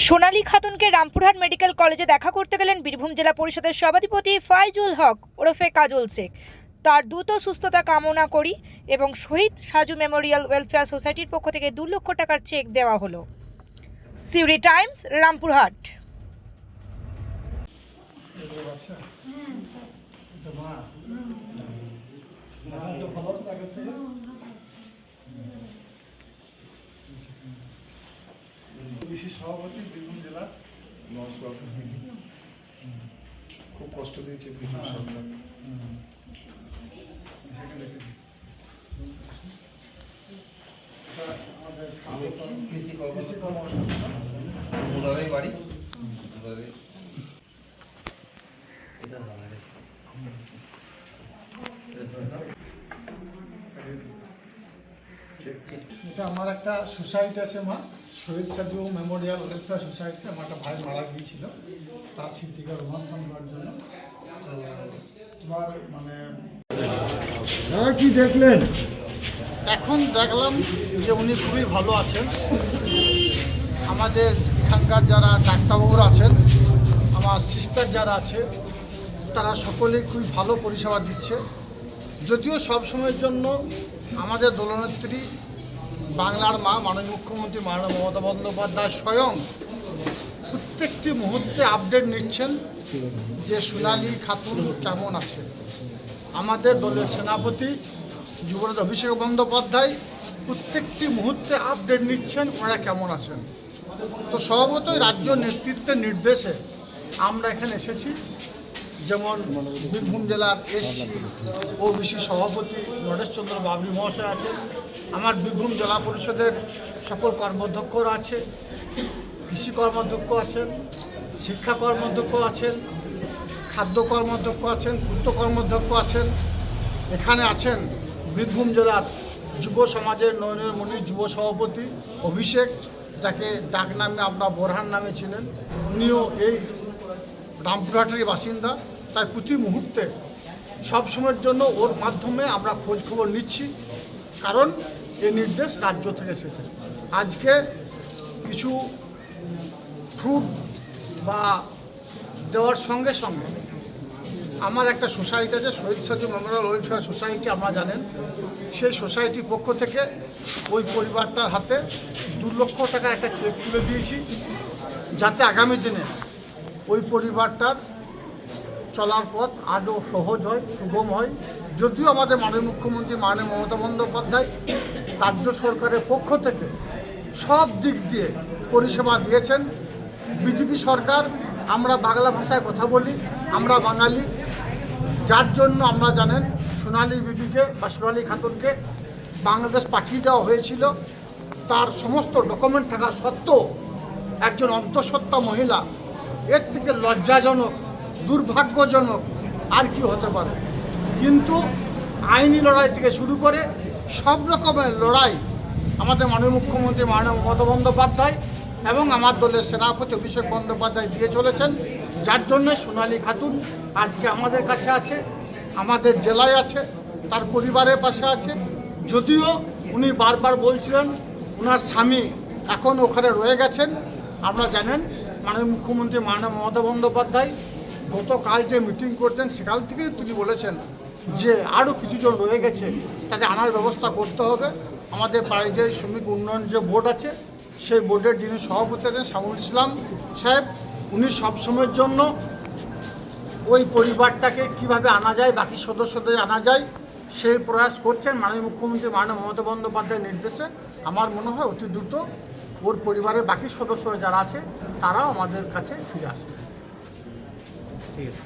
সোনালী খাতুনকে Rampurhat medical কলেজে দেখা করতে গেলেন বীরভূম জেলা পরিষদের সভাধিপতি ফাইজুল হক ওরফে কাজল শেখ। তার দ্রুত সুস্থতা কামনা করি এবং শহীদ সাজু মেমোরিয়াল ওয়েলফেয়ার সোসাইটির পক্ষ থেকে 2 লক্ষ টাকার চেক দেওয়া হলো। সিউরি টাইমস, রামপুরহাট। বিশেষ সভাপতি বীরভূম জেলার খুব কষ্ট দিয়েছে বিশেষ সরকার। কৃষি কর্মকর্তা বাড়ি এটা আমার একটা সোসাইটি আছে, মা শহীদ সাজু মেমোরিয়াল ওয়েলফেয়ার সোসাইটি। আমার একটা ভাই মারা গিয়েছিল, তার স্মৃতিকে রোমন্থন করার জন্য। তো তোমার মানে কি দেখলেন? এখন দেখলাম যে উনি খুবই ভালো আছেন। আমাদের এখানকার যারা ডাক্তারবাবুরা আছেন, আমার সিস্টার যারা আছে, তারা সকলেই খুবই ভালো পরিষেবা দিচ্ছে। যদিও সব সময়ের জন্য আমাদের দলনেত্রী বাংলার মা মাননীয় মুখ্যমন্ত্রী মাননীয় মমতা বন্দ্যোপাধ্যায় স্বয়ং প্রত্যেকটি মুহূর্তে আপডেট নিচ্ছেন যে সোনালী খাতুন কেমন আছে। আমাদের দলের সেনাপতি যুবরাজ অভিষেক বন্দ্যোপাধ্যায় প্রত্যেকটি মুহূর্তে আপডেট নিচ্ছেন ওনারা কেমন আছেন। তো স্বভাবতই রাজ্য নেতৃত্বের নির্দেশে আমরা এখানে এসেছি। যেমন বীরভূম জেলার এসসি ওবিসি সভাপতি নরেশচন্দ্র বাবরি মহাশয় আছেন, আমার বীরভূম জেলা পরিষদের সকল কর্মাধ্যক্ষরা আছে, কৃষি কর্মাধ্যক্ষ আছেন, শিক্ষা কর্মাধ্যক্ষ আছেন, খাদ্য কর্মাধ্যক্ষ আছেন, পূর্ত কর্মাধ্যক্ষ আছেন। এখানে আছেন বীরভূম জেলার যুব সমাজের নয়নের মণি যুব সভাপতি অভিষেক, যাকে ডাক নামে আমরা বোরহান নামে ছিলেন। উনিও এই রামপুরহাটেরই বাসিন্দা। তাই প্রতি মুহূর্তে সবসময়ের জন্য ওর মাধ্যমে আমরা খোঁজ খবর নিচ্ছি, কারণ এই নির্দেশ রাজ্য থেকে এসেছে। আজকে কিছু ফ্রুট বা দেওয়ার সঙ্গে সঙ্গে আমার একটা সোসাইটি আছে, শহীদ সাজু মেমোরিয়াল ওয়েলফেয়ার সোসাইটি, আপনারা জানেন। সেই সোসাইটির পক্ষ থেকে ওই পরিবারটার হাতে 2 লক্ষ টাকা একটা চেক তুলে দিয়েছি, যাতে আগামী দিনে ওই পরিবারটার চলার পথ আরও সহজ হয়, সুগম হয়। যদিও আমাদের মাননীয় মুখ্যমন্ত্রী মাননীয় মমতা বন্দ্যোপাধ্যায় রাজ্য সরকারের পক্ষ থেকে সব দিক দিয়ে পরিষেবা দিয়েছেন। বিজেপি সরকার, আমরা বাংলা ভাষায় কথা বলি, আমরা বাঙালি, যার জন্য আমরা জানেন সোনালী বিবিকে বা সোনালী খাতুনকে বাংলাদেশ পাঠিয়ে দেওয়া হয়েছিল। তার সমস্ত ডকুমেন্ট থাকা সত্ত্বেও একজন অন্তঃসত্ত্বা মহিলা, এর থেকে লজ্জাজনক, দুর্ভাগ্যজনক আর কি হতে পারে। কিন্তু আইনি লড়াই থেকে শুরু করে সব রকমের লড়াই আমাদের মাননীয় মুখ্যমন্ত্রী মাননীয় মমতা বন্দ্যোপাধ্যায় এবং আমার দলের সেনাপতি অভিষেক বন্দ্যোপাধ্যায় দিয়ে চলেছেন, যার জন্য সোনালী খাতুন আজকে আমাদের কাছে আছে, আমাদের জেলায় আছে, তার পরিবারের পাশে আছে। যদিও উনি বারবার বলছিলেন ওনার স্বামী এখন ওখানে রয়ে গেছেন। আপনারা জানেন মাননীয় মুখ্যমন্ত্রী মাননীয় মমতা বন্দ্যোপাধ্যায় গতকাল যে মিটিং করছেন সেখান থেকেই তিনি বলেছেন যে আরও কিছুজন রয়ে গেছে, তাদের আনার ব্যবস্থা করতে হবে। আমাদের বাড়িতে শ্রমিক উন্নয়ন যে বোর্ড আছে, সেই বোর্ডের যিনি সভাপতি আছেন শামুল ইসলাম সাহেব, উনি সবসময়ের জন্য ওই পরিবারটাকে কিভাবে আনা যায়, বাকি সদস্যদের আনা যায়, সেই প্রয়াস করছেন। মাননীয় মুখ্যমন্ত্রী মাননীয় মমতা বন্দ্যোপাধ্যায়ের নির্দেশে আমার মনে হয় অতি দ্রুত ওর পরিবারের বাকি সদস্যরা যারা আছে তারাও আমাদের কাছে ফিরে আসবে। ঠিক আছে।